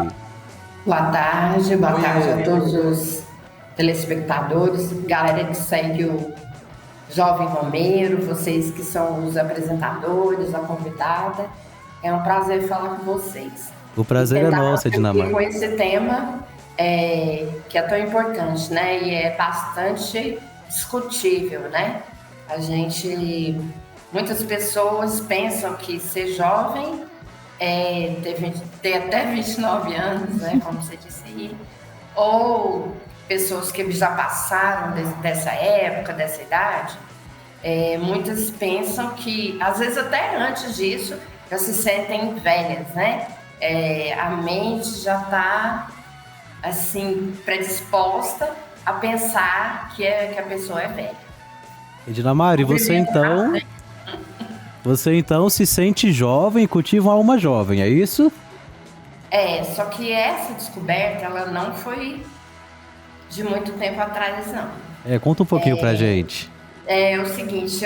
Boa tarde a todos os telespectadores, galera que segue o Jovem Romero, vocês que são os apresentadores, a convidada. É um prazer falar com vocês. O prazer é nosso, Edinamar. Com esse tema que é tão importante, né? E é bastante discutível, né? Muitas pessoas pensam que ser jovem é ter até 29 anos, né? Como você disse aí. Ou pessoas que já passaram dessa época, dessa idade, muitas pensam que, às vezes até antes disso, já se sentem velhas, né? A mente já está, assim, predisposta a pensar que a pessoa é velha. Edinamar, e você então se sente jovem e cultiva uma alma jovem, é isso? Só que essa descoberta, ela não foi de muito tempo atrás, não. Conta um pouquinho pra gente. É o seguinte,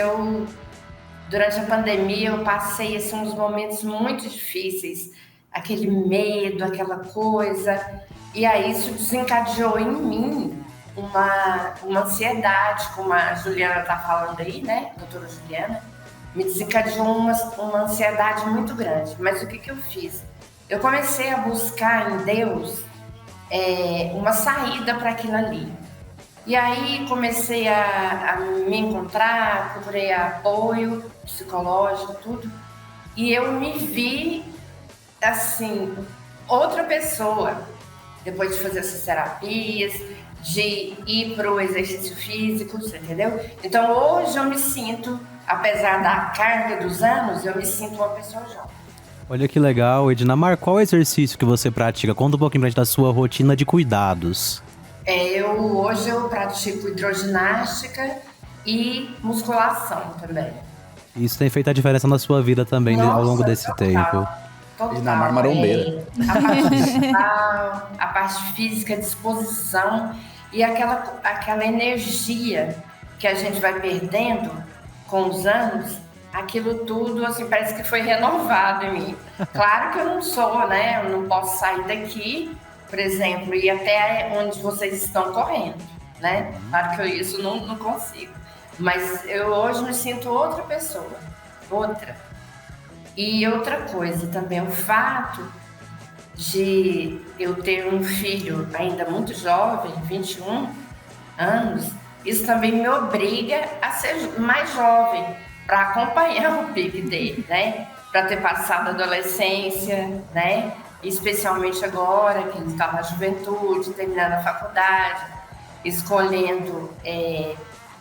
durante a pandemia, eu passei assim, uns momentos muito difíceis, aquele medo, aquela coisa, e aí isso desencadeou em mim uma ansiedade, como a Juliana está falando aí, né, doutora Juliana, me desencadeou uma ansiedade muito grande. Mas o que eu fiz? Eu comecei a buscar em Deus uma saída para aquilo ali. E aí comecei a me encontrar, procurei apoio psicológico, tudo. E eu me vi, assim, outra pessoa, depois de fazer essas terapias, de ir para o exercício físico, você entendeu? Então hoje eu me sinto, apesar da carga dos anos, eu me sinto uma pessoa jovem. Olha que legal, Ednamar, qual exercício que você pratica? Conta um pouquinho pra gente da sua rotina de cuidados. Hoje eu pratico hidroginástica e musculação também. Isso tem feito a diferença na sua vida também. Nossa, ao longo desse tempo. Total. Ednamar marombeira. A parte mental, a parte física, a disposição e aquela energia que a gente vai perdendo com os anos, aquilo tudo, assim, parece que foi renovado em mim. Claro que eu não sou, né? Eu não posso sair daqui, por exemplo, e ir até onde vocês estão correndo, né? Claro que eu isso não consigo. Mas eu hoje me sinto outra pessoa, outra. E outra coisa também, o fato de eu ter um filho ainda muito jovem, 21 anos, isso também me obriga a ser mais jovem, para acompanhar o pique dele, né? Para ter passado a adolescência, né? Especialmente agora, que ele está na juventude, terminando a faculdade, escolhendo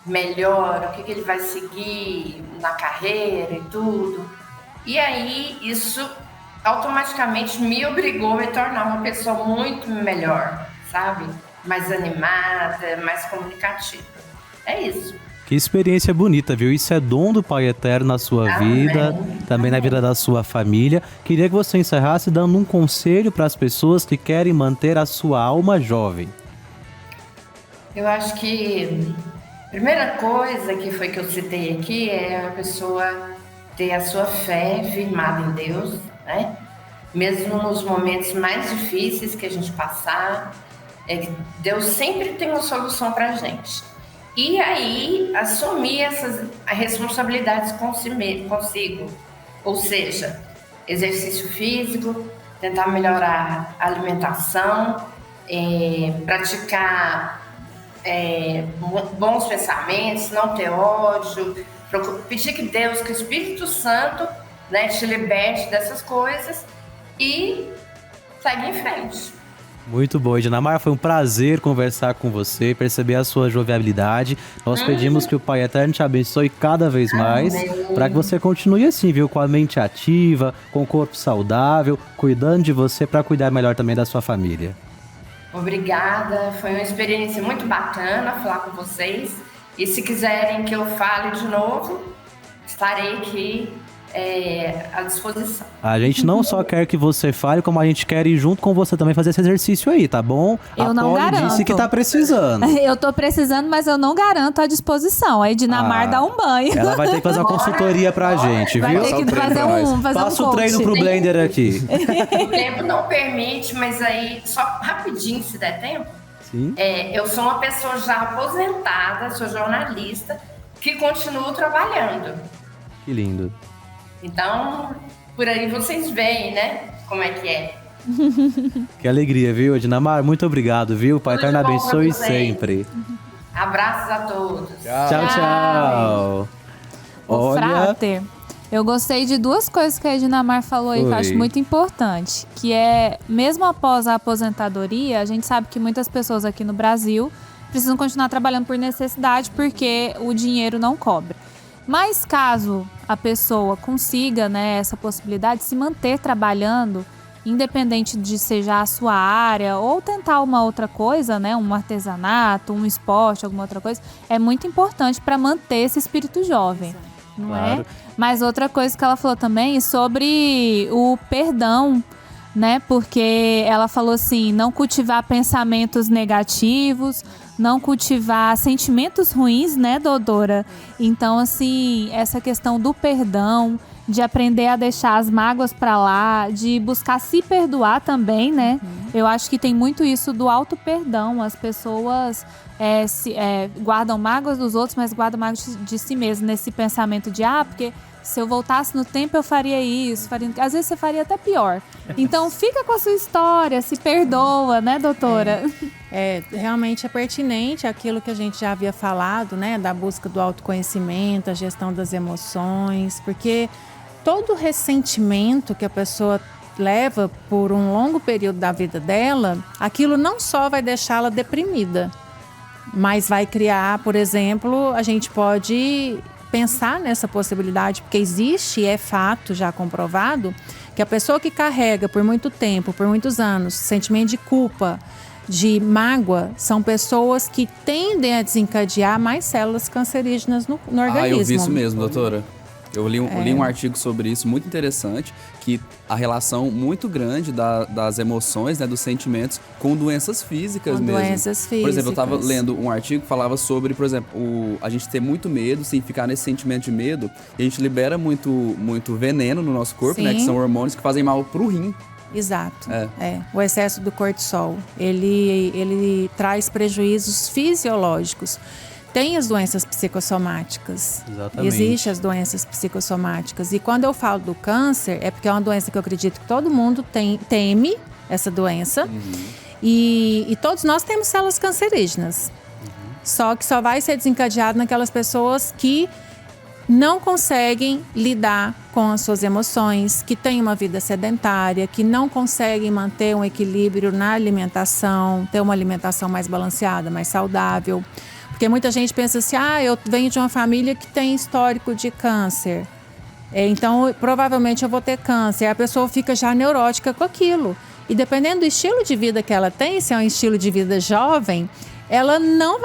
melhor o que ele vai seguir na carreira e tudo. E aí, isso automaticamente me obrigou a me tornar uma pessoa muito melhor, sabe? Mais animada, mais comunicativa. É isso. Que experiência bonita, viu? Isso é dom do Pai Eterno na sua vida, também na vida da sua família. Queria que você encerrasse dando um conselho para as pessoas que querem manter a sua alma jovem. Eu acho que a primeira coisa que foi que eu citei aqui é a pessoa ter a sua fé firmada em Deus, né? Mesmo nos momentos mais difíceis que a gente passar, Deus sempre tem uma solução para a gente. E aí, assumir essas responsabilidades consigo. Ou seja, exercício físico, tentar melhorar a alimentação, praticar bons pensamentos, não ter ódio, pedir que Deus, que o Espírito Santo, né, te liberte dessas coisas e segue em frente. Muito bom, Ednamar, foi um prazer conversar com você, perceber a sua jovialidade. Nós pedimos que o Pai Eterno te abençoe cada vez mais, para que você continue assim, viu, com a mente ativa, com o corpo saudável, cuidando de você para cuidar melhor também da sua família. Obrigada, foi uma experiência muito bacana falar com vocês. E se quiserem que eu fale de novo, estarei aqui à disposição. A gente não só quer que você fale, como a gente quer ir junto com você também fazer esse exercício aí, tá bom? Eu não Polly garanto. disse que tá precisando. Eu tô precisando, mas eu não garanto a disposição. A Ednamar dá um banho. Ela vai ter que fazer uma consultoria pra gente, Vai viu? ter que fazer um Passa o coach. treino pro Blender aqui. O tempo não permite, mas aí, só rapidinho, se der tempo. Sim. Eu sou uma pessoa já aposentada, sou jornalista, que continuo trabalhando. Que lindo. Então, por aí vocês veem, né, como é que é. Que alegria, viu, Ednamar? Muito obrigado, viu? O Pai Tudo Eterno de bom abençoe pra vocês. sempre. Abraços a todos. Tchau, tchau. Ô, Frater, eu gostei de duas coisas que a Ednamar falou aí, que eu acho muito importante. Que é, mesmo após a aposentadoria, a gente sabe que muitas pessoas aqui no Brasil precisam continuar trabalhando por necessidade, porque o dinheiro não cobre. Mas caso a pessoa consiga, né, essa possibilidade de se manter trabalhando, independente de seja a sua área ou tentar uma outra coisa, né, um artesanato, um esporte, alguma outra coisa, é muito importante para manter esse espírito jovem, não Claro. é? Mas outra coisa que ela falou também sobre o perdão, né? Porque ela falou assim, não cultivar pensamentos negativos, não cultivar sentimentos ruins, né, doutora? Então, assim, essa questão do perdão, de aprender a deixar as mágoas pra lá, de buscar se perdoar também, né? Eu acho que tem muito isso do auto-perdão. As pessoas guardam mágoas dos outros, mas guardam mágoas de si mesmo, nesse pensamento de, porque se eu voltasse no tempo eu faria isso, às vezes você faria até pior. Então fica com a sua história, se perdoa, né, doutora? Realmente é pertinente aquilo que a gente já havia falado, né, da busca do autoconhecimento, a gestão das emoções, porque todo ressentimento que a pessoa leva por um longo período da vida dela, aquilo não só vai deixá-la deprimida, mas vai criar, por exemplo, a gente pode pensar nessa possibilidade, porque existe, é fato já comprovado, que a pessoa que carrega por muito tempo, por muitos anos, sentimento de culpa, de mágoa, são pessoas que tendem a desencadear mais células cancerígenas no organismo. Eu vi isso mesmo, doutora. Eu li um artigo sobre isso, muito interessante, que a relação muito grande das emoções, né, dos sentimentos, com doenças físicas mesmo. Doenças físicas. Por exemplo, eu estava lendo um artigo que falava sobre, por exemplo, a gente ter muito medo, sim, ficar nesse sentimento de medo, e a gente libera muito veneno no nosso corpo, né, que são hormônios que fazem mal pro rim. Exato. O excesso do cortisol, ele traz prejuízos fisiológicos. Tem as doenças psicossomáticas. Exatamente. Existem as doenças psicossomáticas. E quando eu falo do câncer, é porque é uma doença que eu acredito que todo mundo teme essa doença. E todos nós temos células cancerígenas. Só que só vai ser desencadeado naquelas pessoas que não conseguem lidar com as suas emoções, que têm uma vida sedentária, que não conseguem manter um equilíbrio na alimentação, ter uma alimentação mais balanceada, mais saudável. Porque muita gente pensa assim, eu venho de uma família que tem histórico de câncer, então provavelmente eu vou ter câncer. A pessoa fica já neurótica com aquilo. E dependendo do estilo de vida que ela tem, se é um estilo de vida jovem, ela não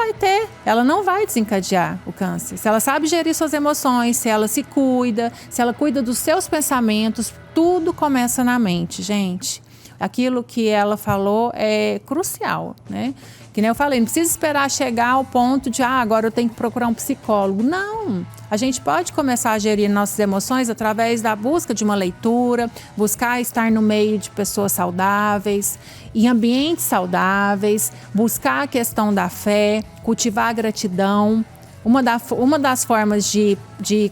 vai desencadear o câncer. Se ela sabe gerir suas emoções, se ela se cuida, se ela cuida dos seus pensamentos, tudo começa na mente, gente. Aquilo que ela falou é crucial, né? Que nem eu falei, não precisa esperar chegar ao ponto de, agora eu tenho que procurar um psicólogo. Não! A gente pode começar a gerir nossas emoções através da busca de uma leitura, buscar estar no meio de pessoas saudáveis, em ambientes saudáveis, buscar a questão da fé, cultivar a gratidão. Uma das formas de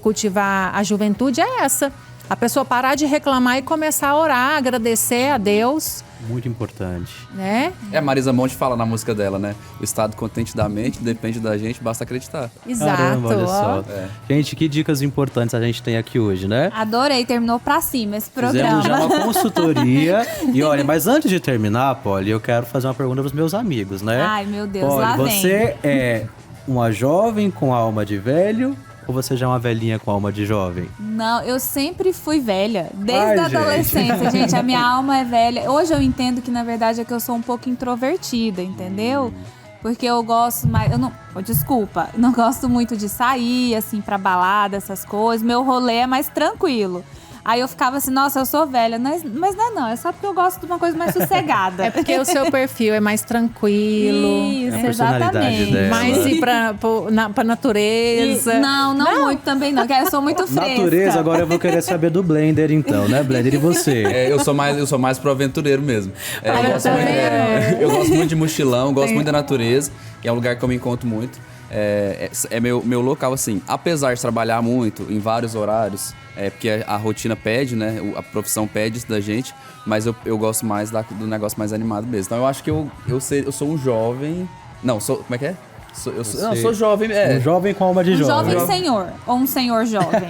cultivar a juventude é essa. A pessoa parar de reclamar e começar a orar, agradecer a Deus. Muito importante. Né? A Marisa Monte fala na música dela, né? O estado contente da mente depende da gente, basta acreditar. Exato. Caramba, olha só. Gente, que dicas importantes a gente tem aqui hoje, né? Adorei, terminou pra cima esse programa. Fizemos já uma consultoria. E olha, mas antes de terminar, Polly, eu quero fazer uma pergunta pros meus amigos, né? Ai, meu Deus, Polly, lá vem. você é uma jovem com alma de velho? Ou você já é uma velhinha com alma de jovem? Não, eu sempre fui velha, desde a adolescência, gente. A minha alma é velha. Hoje eu entendo que, na verdade, é que eu sou um pouco introvertida, entendeu? Porque eu gosto mais... não gosto muito de sair, assim, pra balada, essas coisas. Meu rolê é mais tranquilo. Aí eu ficava assim, nossa, eu sou velha. Mas não, é só porque eu gosto de uma coisa mais sossegada. É porque o seu perfil é mais tranquilo. Isso, a exatamente. dela. Mais ir pra natureza. Não muito também não, porque eu sou muito fresca. Natureza, agora eu vou querer saber do Blender então, né? Blender, e você? Eu sou mais pro aventureiro mesmo. Eu gosto muito de mochilão, gosto muito da natureza, que é um lugar que eu me encontro muito. É meu local, assim, apesar de trabalhar muito em vários horários, porque a rotina pede, né, a profissão pede isso da gente, mas eu gosto mais do negócio mais animado mesmo. Então eu acho que eu sou um jovem... Não, como é que é? Eu sou jovem. Um jovem com alma de Um jovem. jovem senhor, ou um senhor jovem.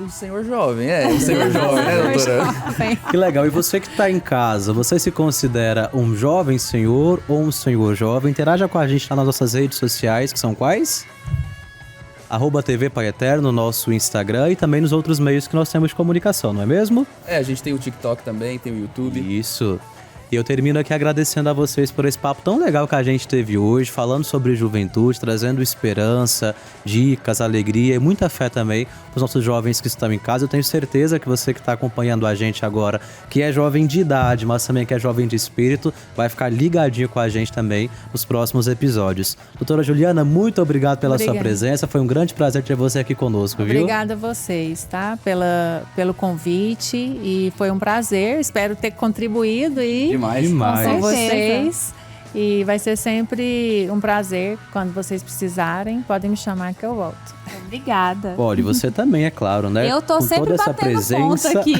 Um senhor jovem, um senhor jovem, né, doutora? Que legal. E você que tá em casa, você se considera um jovem senhor ou um senhor jovem? Interaja com a gente lá nas nossas redes sociais, que são quais? @TV Pai Eterno, no nosso Instagram e também nos outros meios que nós temos de comunicação, não é mesmo? A gente tem o TikTok também, tem o YouTube. Isso. E eu termino aqui agradecendo a vocês por esse papo tão legal que a gente teve hoje, falando sobre juventude, trazendo esperança, dicas, alegria e muita fé também para os nossos jovens que estão em casa. Eu tenho certeza que você que está acompanhando a gente agora, que é jovem de idade, mas também que é jovem de espírito, vai ficar ligadinho com a gente também nos próximos episódios. Doutora Juliana, muito obrigado pela sua presença. Foi um grande prazer ter você aqui conosco, viu? Obrigada a vocês, tá? Pelo convite, e foi um prazer. Espero ter contribuído Demais. com certeza. vocês. E vai ser sempre um prazer. Quando vocês precisarem, podem me chamar que eu volto. Obrigada. Olha, e você também, é claro, né? Eu tô com sempre toda essa batendo ponto presença aqui.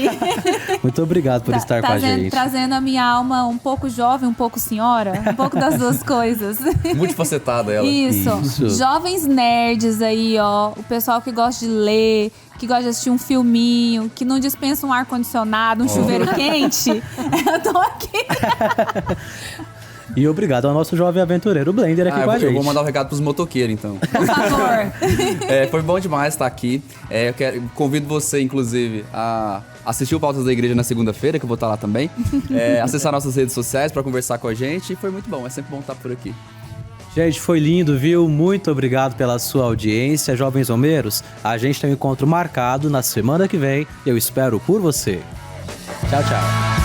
Muito obrigado por estar com a gente. Trazendo a minha alma um pouco jovem, um pouco senhora, um pouco das duas coisas. Multifacetada ela. Isso. Jovens nerds aí, ó. O pessoal que gosta de ler, que gosta de assistir um filminho, que não dispensa um ar-condicionado, um chuveiro quente. Eu tô aqui. E obrigado ao nosso jovem aventureiro Blender aqui com a gente. Eu vou mandar um recado pros motoqueiros, então. Por favor. Foi bom demais estar aqui. Convido você, inclusive, a assistir o Pautas da Igreja na segunda-feira, que eu vou estar lá também. Acessar nossas redes sociais para conversar com a gente. E foi muito bom, é sempre bom estar por aqui. Gente, foi lindo, viu? Muito obrigado pela sua audiência, jovens romeiros. A gente tem um encontro marcado na semana que vem. Eu espero por você. Tchau, tchau.